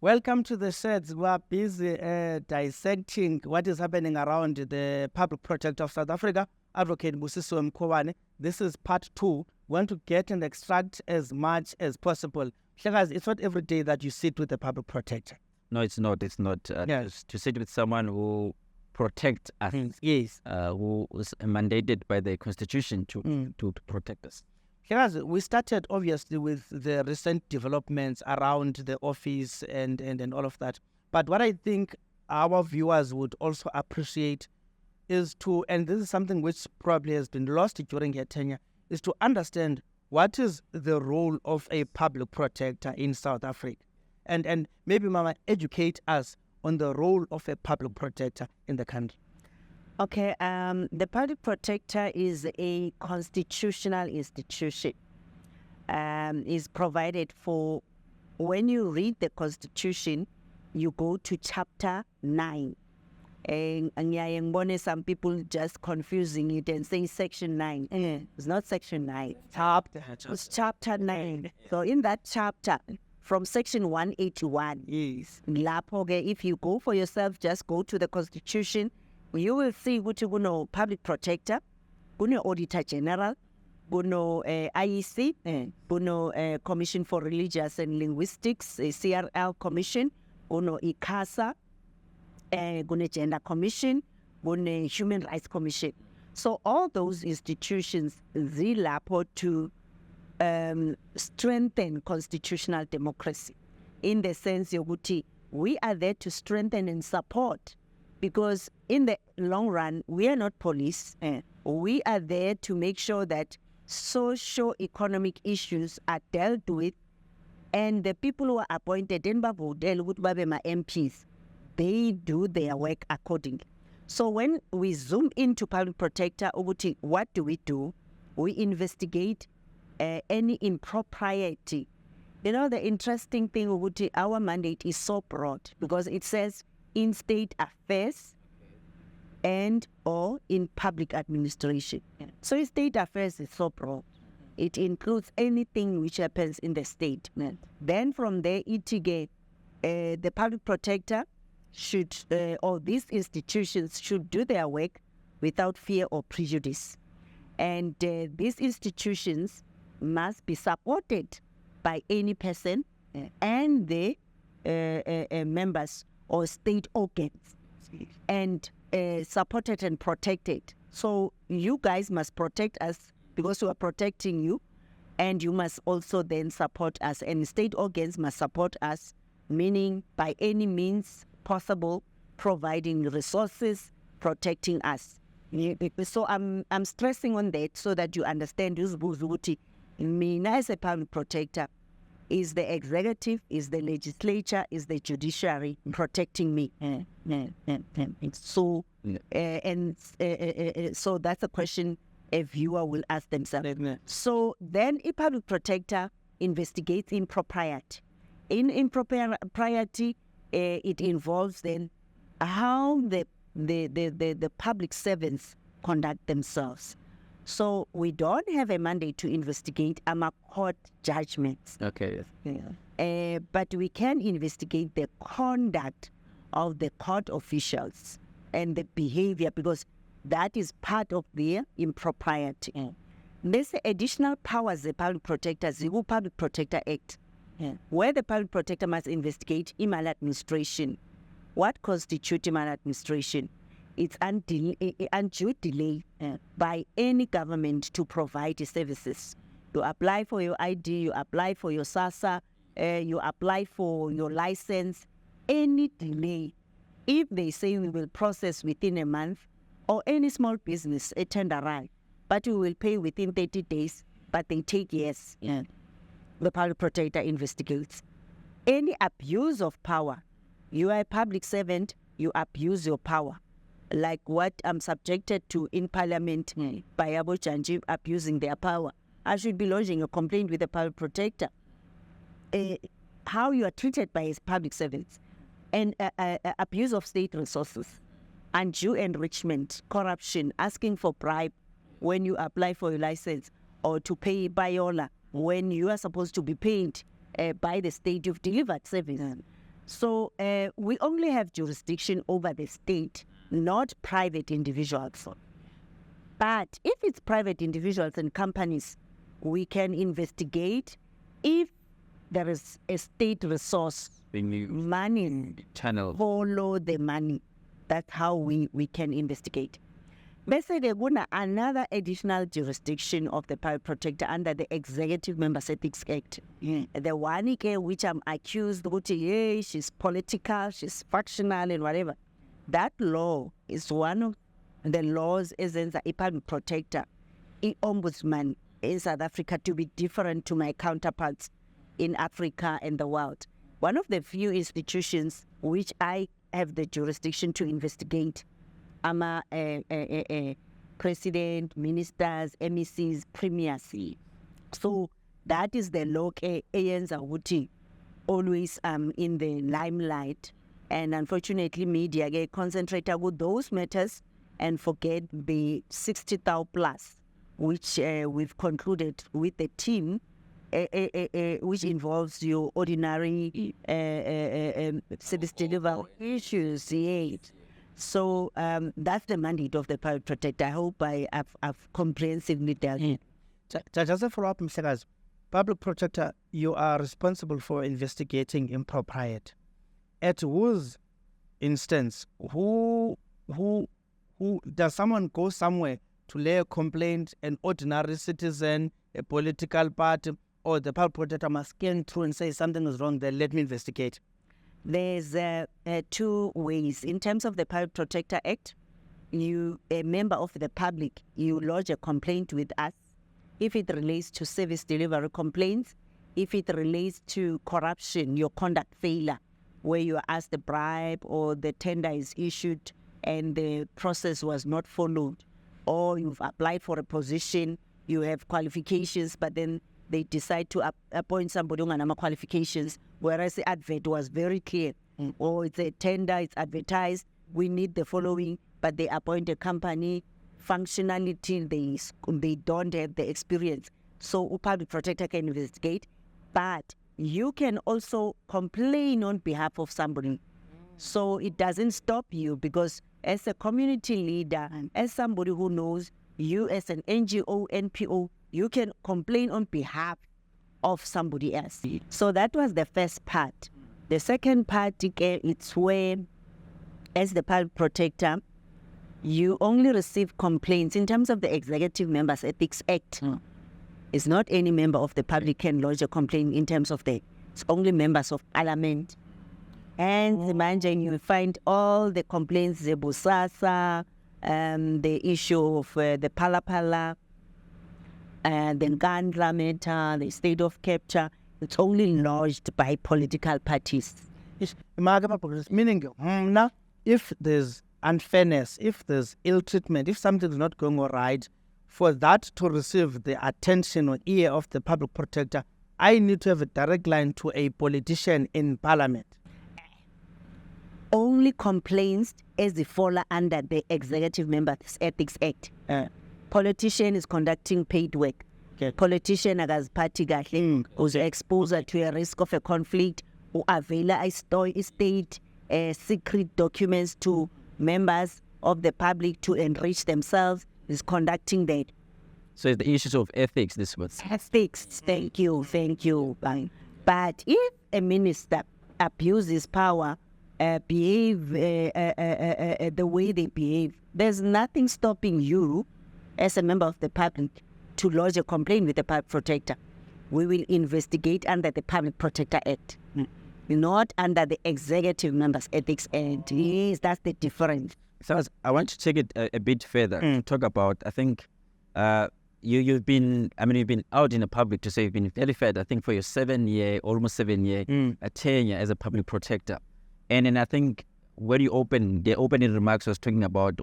Welcome to the sheds. We are busy dissecting what is happening around the Public Protector of South Africa, Advocate Busisiwe Mkhwebane. This is part 2. We want to get and extract as much as possible. Guys, it's not every day that you sit with the Public Protector. No, it's not. It's not. Yes. To sit with someone who protects us, Yes. who is mandated by the Constitution to protect us. Guys, we started obviously with the recent developments around the office and all of that. But what I think our viewers would also appreciate is to, and this is something which probably has been lost during her tenure, is to understand what is the role of a public protector in South Africa. And maybe Mama educate us on the role of a public protector in the country. Okay, the public protector is a constitutional institution. Is provided for, when you read the Constitution, you go to chapter 9. And some people just confusing it and saying section 9. It's not section 9. It's chapter 9. So in that chapter, from section 181, Yes. if you go for yourself, just go to the Constitution, you will see what you know, public protector, auditor general, IEC, Commission for Religious and Linguistics, CRL Commission, ICASA, Gender Commission, Human Rights Commission. So all those institutions zilapo to strengthen constitutional democracy, in the sense yokuthi we are there to strengthen and support, because in the long run we are not police. We are there to make sure that socio-economic issues are dealt with, and the people who are appointed in MPs, they do their work accordingly. So when we zoom into public protector, what do? We investigate any impropriety. You know, the interesting thing, our mandate is so broad because it says in state affairs and or in public administration. So in state affairs is so broad. It includes anything which happens in the state. Then from there, the public protector should, or these institutions should do their work without fear or prejudice. And these institutions must be supported by any person and the members or state organs, and supported and protected. So you guys must protect us because we are protecting you, and you must also then support us, and state organs must support us, meaning by any means possible, providing resources, protecting us. So I'm stressing on that so that you understand this. Me as a public protector is the executive, is the legislature, is the judiciary protecting me. So so that's a question a viewer will ask themselves. So then a public protector investigates impropriety. In impropriety, it involves then how the public servants conduct themselves. So we don't have a mandate to investigate court judgments. Okay. But we can investigate the conduct of the court officials and the behavior, because that is part of their impropriety. There's additional powers the public protector, the Public Protector Act, where the public protector must investigate maladministration. What constitutes maladministration? It's undue delay by any government to provide services. You apply for your ID, you apply for your SASA, you apply for your license. Any delay, if they say we will process within a month, or any small business, a turnaround, but we will pay within 30 days, but they take years. The public protector investigates. Any abuse of power, you are a public servant, you abuse your power. Like what I'm subjected to in Parliament by Abo Janji abusing their power. I should be lodging a complaint with the public protector. How you are treated by his public servants, and abuse of state resources, undue enrichment, corruption, asking for bribe when you apply for your license, or to pay bayola when you are supposed to be paid by the state you've delivered service. So we only have jurisdiction over the state, not private individuals. But if it's private individuals and companies, we can investigate if there is a state resource, money, channel. follow the money. That's how we can investigate. Basically, another additional jurisdiction of the public protector under the Executive Members Ethics Act. The one which I'm accused, yeah, she's political, she's factional and whatever. That law is one of the laws as a public protector, an ombudsman in South Africa, to be different to my counterparts in Africa and the world. One of the few institutions which I have the jurisdiction to investigate. I'm a president, ministers, MECs, premiers. So that is the law always in the limelight. And unfortunately, media concentrate on those matters and forget the 60,000 plus, which we've concluded with the team, which involves your ordinary service delivery issues. Yes. So that's the mandate of the public protector. I hope I've comprehensively dealt with. Just a follow-up, Mr. Gaz. Public protector, you are responsible for investigating impropriety. At whose instance, who does someone go somewhere to lay a complaint, an ordinary citizen, a political party, or the public protector must scan through and say something is wrong there, let me investigate? There's two ways. In terms of the Public Protector Act, you, a member of the public, you lodge a complaint with us. If it relates to service delivery complaints, if it relates to corruption, your conduct failure, where you are asked a bribe or the tender is issued and the process was not followed, or you've applied for a position, you have qualifications, but then they decide to appoint somebody on number qualifications, whereas the advert was very clear. Or it's a tender, it's advertised, we need the following, but they appoint a company, functionality, they don't have the experience. So a public protector can investigate, but you can also complain on behalf of somebody. So it doesn't stop you, because as a community leader, as somebody who knows, you as an NGO, NPO, you can complain on behalf of somebody else. So that was the first part. The second part, it's where, as the public protector, you only receive complaints in terms of the Executive Members Ethics Act. It's not any member of the public can lodge a complaint in terms of it's only members of parliament. And imagine you find all the complaints, the Busasa, the issue of the Palapala, the Ngandla matter, the state of capture, it's only lodged by political parties. Meaning, now, if there's unfairness, if there's ill treatment, if something's not going all right, for that to receive the attention or ear of the public protector, I need to have a direct line to a politician in parliament. Only complaints as they fall under the Executive Members Ethics Act. Politician is conducting paid work. Okay. Politician as party who's exposed to a risk of a conflict, who avail a state secret documents to members of the public to enrich themselves, is conducting that. So it's the issues of ethics, this was. Ethics, thank you. But if a minister abuses power, behave the way they behave, there's nothing stopping you as a member of the public to lodge a complaint with the public protector. We will investigate under the Public Protector Act, not under the Executive Members Ethics Act. Yes, that's the difference. So I want to take it a bit further. Talk about, I think, you've been out in the public to say you've been verified, I think, for your almost 7 year tenure as a public protector. And then I think when you the opening remarks was talking about,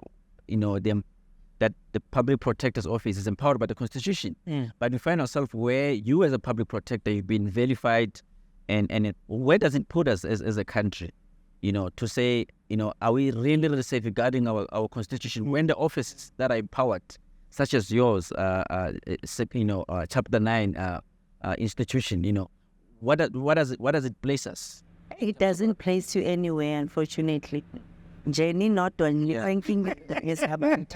that the public protector's office is empowered by the Constitution. But we find ourselves where you as a public protector, you've been verified, and where does it put us as a country? To say, are we really safeguarding our Constitution when the offices that are empowered, such as yours, Chapter 9 institution, what does it place us? It doesn't place you anywhere, unfortunately. Jenny, not on you thinking that is happening.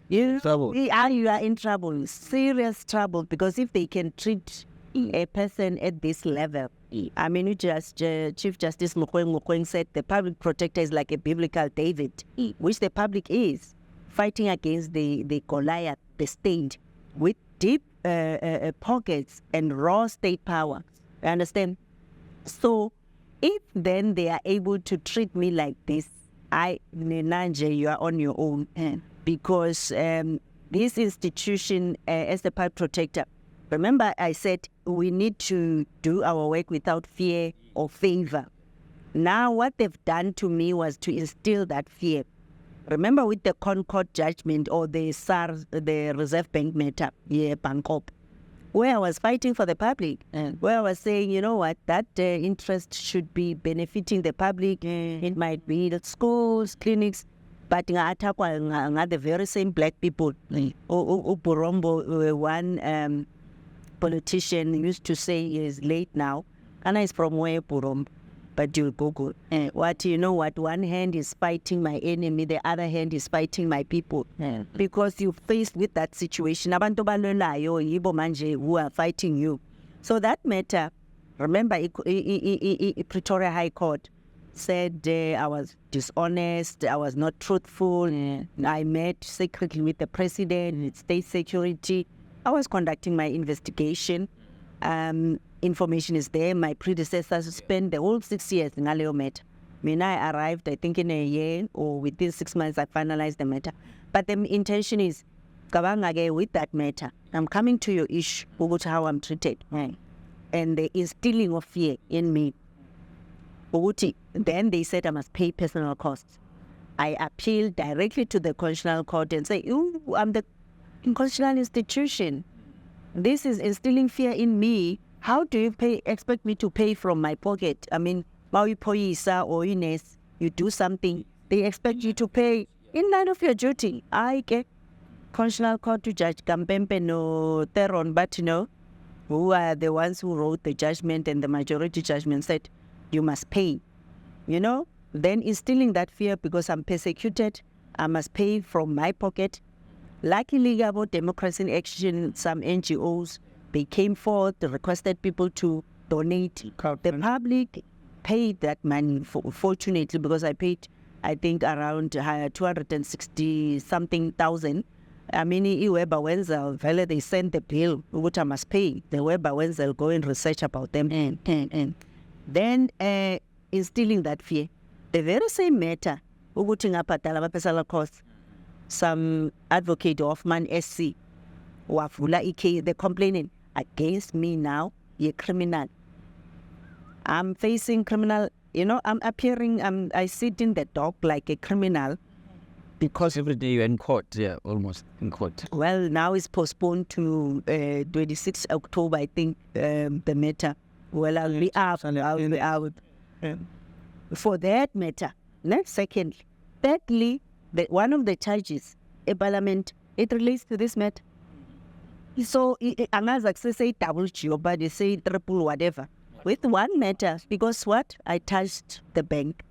You are in trouble, serious trouble, because if they can treat a person at this level, I mean, Chief Justice Mkhwebane said the public protector is like a biblical David, which the public is, fighting against the Goliath, the state, with deep pockets and raw state power. You understand? So, if then they are able to treat me like this, Nenanje, you are on your own. Because this institution, as the public protector, remember I said we need to do our work without fear or favor. Now what they've done to me was to instill that fear. Remember with the Concord judgment or the SARS, the Reserve Bank matter, Bangkok, where I was fighting for the public, where I was saying, you know what, that interest should be benefiting the public. It might be the schools, clinics, but the very same black people. Burombo, one politician used to say is late now, and is from where Burombo, but you'll Google. What you know what? One hand is fighting my enemy, the other hand is fighting my people. Because you faced with that situation, abantu balolayo yibo manje who are fighting you. So that matter, remember, Pretoria High Court said I was dishonest, I was not truthful. I met secretly with the president, state security. I was conducting my investigation. Information is there. My predecessors spent the whole 6 years in Aleo matter. When I arrived, I think in a year or within 6 months, I finalized the matter. But the intention is, Kabangage, with that matter, I'm coming to your issue, how I'm treated. And the instilling of fear in me. Then they said I must pay personal costs. I appealed directly to the Constitutional Court and say, I'm the constitutional institution. This is instilling fear in me. How do you expect me to pay from my pocket? I mean, Maui or Ines, you do something, they expect you to pay in line of your duty. I get Constitutional Court to Judge Kampempe no Teron, but who are the ones who wrote the judgment, and the majority judgment said, you must pay. Then instilling that fear because I'm persecuted, I must pay from my pocket. Luckily, about Democracy in Action, some NGOs, they came forth, they requested people to donate. The public paid that money, fortunately, because I paid, I think, around 260-something thousand. I mean, Weber Wenzel, they sent the bill, which I must pay. The Weber Wenzel go and research about them. And then instilling that fear. The very same matter, some advocate Hoffman SC, Wafula Ike, they're complaining against me now, you're criminal. I'm facing criminal, I'm appearing, I sit in the dock like a criminal. Because every day you're in court, almost in court. Well, now it's postponed to 26 October, I think, the matter. Well, I'll be out. For that matter. Next, secondly. Thirdly, one of the charges, a parliament, it relates to this matter. So, I'm not say double job, but they say triple whatever. With one matter, because what? I touched the bank.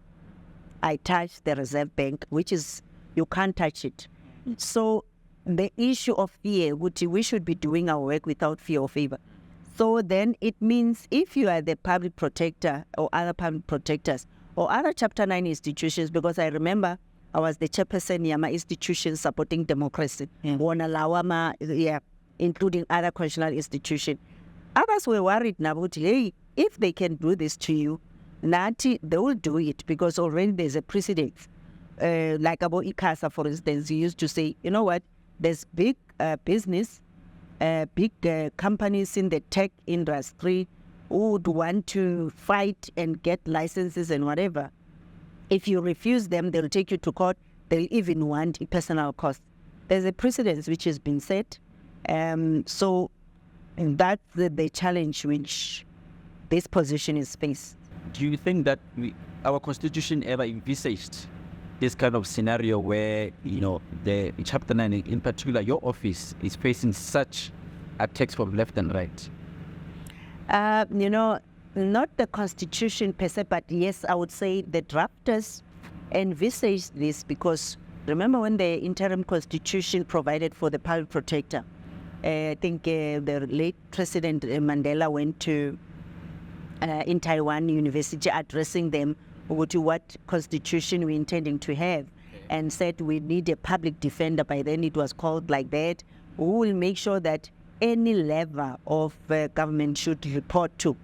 I touched the Reserve Bank, which is, you can't touch it. So, the issue of fear, which we should be doing our work without fear or favor. So then it means if you are the public protector or other public protectors or other Chapter 9 institutions, because I remember I was the chairperson of my institution supporting democracy, including other constitutional institutions. Others were worried now about, hey, if they can do this to you, they will do it because already there's a precedent. Like about ICASA, for instance, you used to say, you know what, there's big business, big companies in the tech industry who would want to fight and get licenses and whatever. If you refuse them, they'll take you to court. They'll even want a personal cost. There's a precedent which has been set. So that's the challenge which this position is faced. Do you think that our constitution ever envisaged this kind of scenario where, the Chapter 9, in particular, your office is facing such attacks from left and right? not the constitution per se, but yes, I would say the drafters envisaged this because remember when the interim constitution provided for the public protector, I think the late President Mandela went to in Taiwan University addressing them to what constitution we're intending to have, and said we need a public defender. By then it was called like that, who will make sure that any level of government should report to.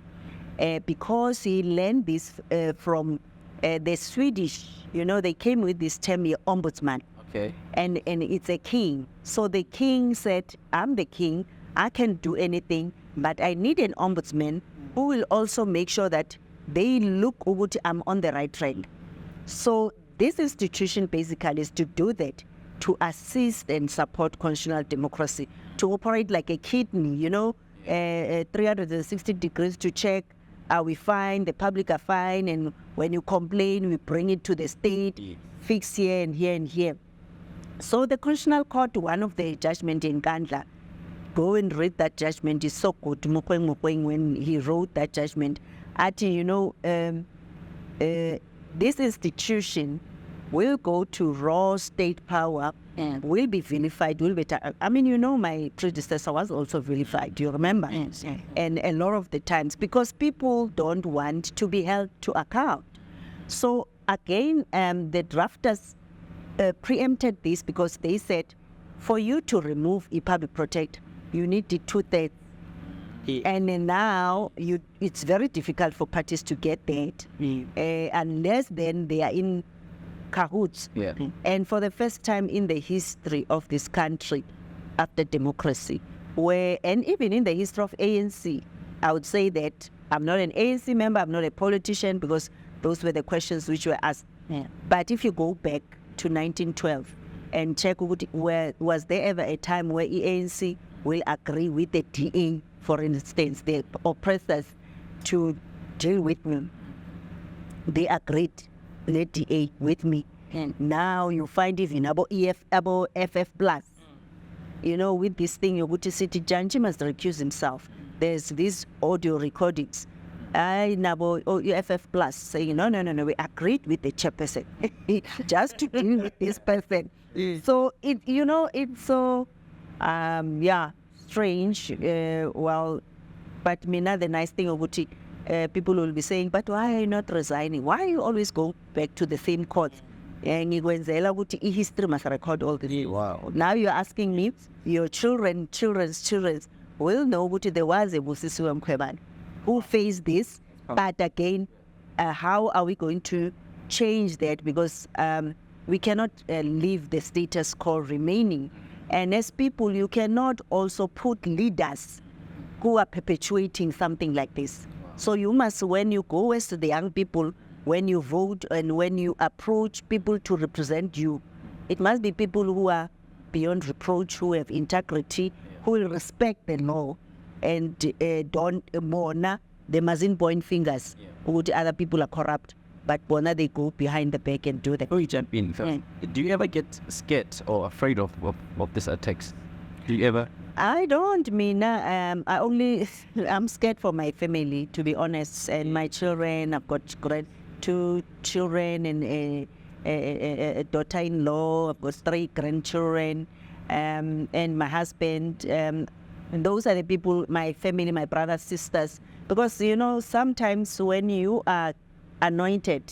Because he learned this from the Swedish, they came with this term, ombudsman. Okay. And it's a king. So the king said, I'm the king, I can do anything, but I need an ombudsman who will also make sure that they look ukuthi I'm on the right track. So this institution basically is to do that, to assist and support constitutional democracy, to operate like a kidney, 360 degrees to check, are we fine, the public are fine, and when you complain, we bring it to the state, fix here and here and here. So the Constitutional Court, one of the judgment in Kandla, go and read that judgment, is so good. Mukweng, when he wrote that judgment, this institution will go to raw state power and will be vilified, my predecessor was also vilified, do you remember? Yes. And a lot of the times, because people don't want to be held to account. So again, the drafters preempted this because they said, for you to remove a public protector, you need the 2/3. And then now it's very difficult for parties to get that unless then they are in cahoots. Yeah. And for the first time in the history of this country, after democracy, and even in the history of ANC, I would say that I'm not an ANC member, I'm not a politician, because those were the questions which were asked. Yeah. But if you go back to 1912 and check was there ever a time where ANC will agree with the DA, for instance, the oppressors, to deal with me? They agreed, the DA, with me. And now you find even about FF plus, with this thing, City Janji must recuse himself. There's these audio recordings. FF plus saying, no, we agreed with the chairperson just to deal with this person. So it's so, strange. But Mina, the nice thing about it, people will be saying, but why are you not resigning? Why you always go back to the same courts? History must record all this. Wow. Now you're asking me, your children's will know what there was a Busisiwe Mkhwebane who faced this. But again, how are we going to change that? Because we cannot leave the status quo remaining. And as people, you cannot also put leaders who are perpetuating something like this. So you must, when you go as the young people, when you vote and when you approach people to represent you, it must be people who are beyond reproach, who have integrity, who will respect the law, and don't mourn. They mustn't point fingers. Other people are corrupt, but bona they go behind the back and do that. Before you jump in, do you ever get scared or afraid of these attacks? Do you ever? I don't, Mina. I'm scared for my family, to be honest, and my children. I've got two children and a daughter-in-law. I've got 3 grandchildren, and my husband. And those are the people, my family, my brothers, sisters. Because, sometimes when you are anointed,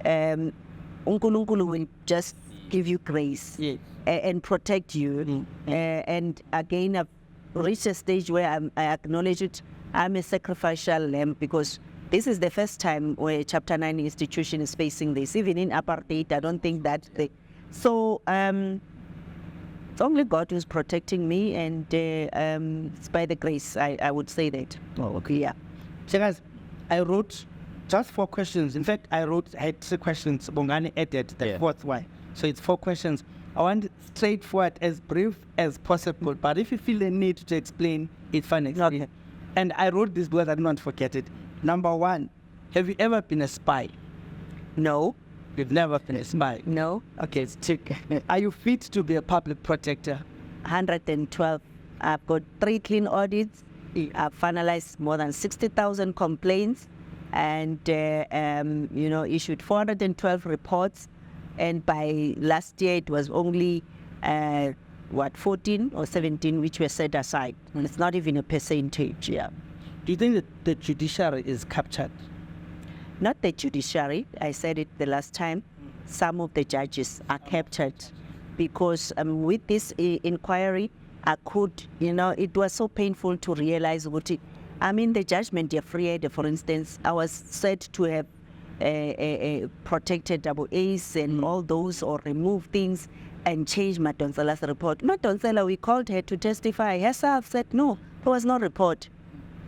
Unkulunkulu will just give you grace and protect you. And again, I've reached a stage where I acknowledge it. I'm a sacrificial lamb, because this is the first time where Chapter 9 institution is facing this. Even in apartheid, I don't think that. So it's only God who's protecting me, and it's by the grace, I would say that. Oh, okay. Yeah. So guys, I wrote just 4 questions. In fact, I had 3 questions. Bongani added the 4th one. So it's 4 questions. I want it straightforward, as brief as possible. But if you feel the need to explain, it's fine. Okay. And I wrote this because I didn't want to forget it. Number 1, have you ever been a spy? No. You've never been a spy? No. Okay, it's tick. Are you fit to be a public protector? 112. I've got 3 clean audits, I've finalized more than 60,000 complaints and, issued 412 reports. And by last year, it was only, 14 or 17 which were set aside. And it's not even a percentage, Do you think that the judiciary is captured? Not the judiciary. I said it the last time. Some of the judges are captured because with this inquiry, I could, it was so painful to realize what it, the judgment Friday, for instance, I was said to have protected double A's and all those, or remove things and change Madonsela's report. Madonsela, we called her to testify. Herself said, no, there was no report.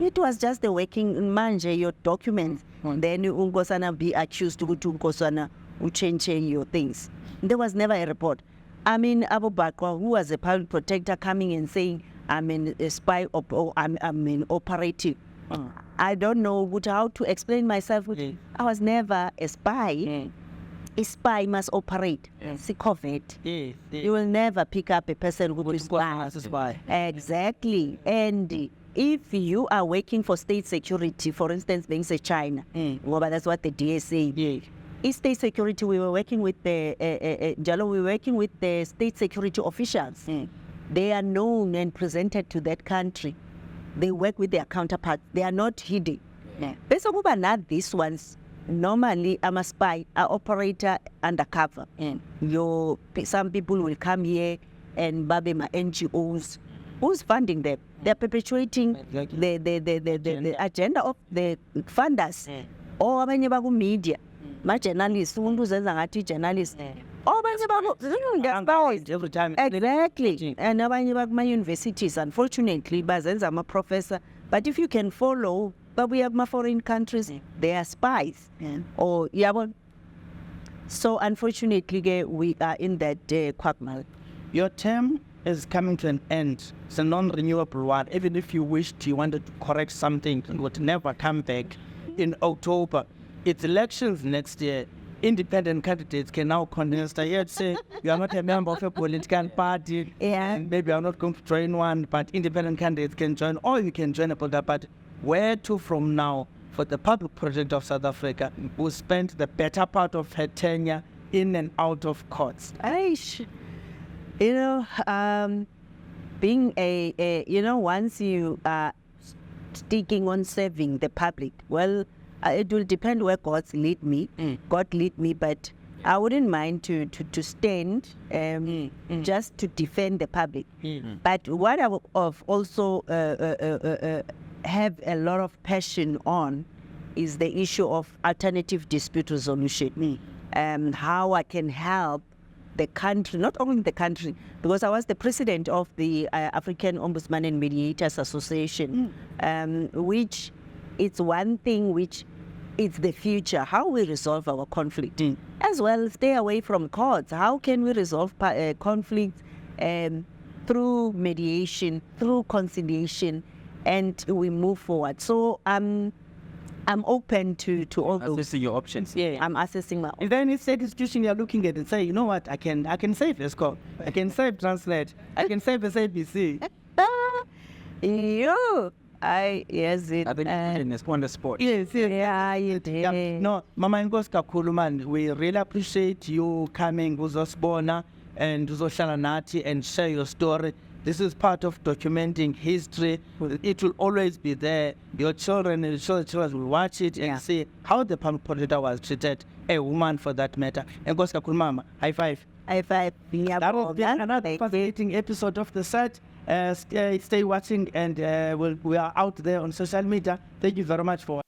It was just the working manje, your documents. Then Ungosana be accused to go to Ungosana who change your things. There was never a report. Abu Bakr, who was a public protector, coming and saying, I'm a spy or I'm an operative. I don't know how to explain myself. I was never a spy. A spy must operate. It's a covert. You will never pick up a person who is spy. Exactly. And if you are working for state security, for instance, being say China, well, that's what the DA say. In state security, we were working with the state security officials. They are known and presented to that country. They work with their counterparts. They are not hidden. Basically, not these ones. Normally, I'm a spy, an operator undercover. Some people will come here and babe my NGOs. Who's funding them? They're perpetuating the agenda of the funders. Or abanye baku media. My journalists, journalists. Every time. Exactly. And my universities, unfortunately, I'm a professor. But if you can follow, but we have my foreign countries, they are spies. So unfortunately, we are in that quagmire. Your term is coming to an end. It's a non-renewable one. Even if you wished you wanted to correct something, it would never come back. In October, it's elections next year. Independent candidates can now condense here to say you are not a member of a political party. And maybe I'm not going to join one, but independent candidates can join, or you can join a political party. Where to from now for the public project of South Africa, who spent the better part of her tenure in and out of courts? Being once you are sticking on serving the public, well, it will depend where God lead me. God lead me, but I wouldn't mind to stand just to defend the public. But what I would also have a lot of passion on is the issue of alternative dispute resolution. How I can help the country, not only the country, because I was the president of the African Ombudsman and Mediators Association, which it's one thing which it's the future, how we resolve our conflict. As well, stay away from courts. How can we resolve conflicts through mediation, through conciliation, and we move forward. So I'm open to all those. Assessing your options. I'm assessing my options. Is there any state institution you're looking at and say, you know what, I can save ESCO, I can save Translate, I can save SABC? Yes, it. I think it's on the spot. Yes. Yeah, you did. No, Mama Inkosi kakhulu man, we really appreciate you coming uzosibona and uzohlala nathi and share your story. This is part of documenting history. It will always be there. Your children and your children will watch it and see how the public protector was treated, a woman for that matter. Inkosi kakhulu Mama, high five. High five. That will be another fascinating episode of The Set. Stay watching, and we are out there on social media. Thank you very much for watching.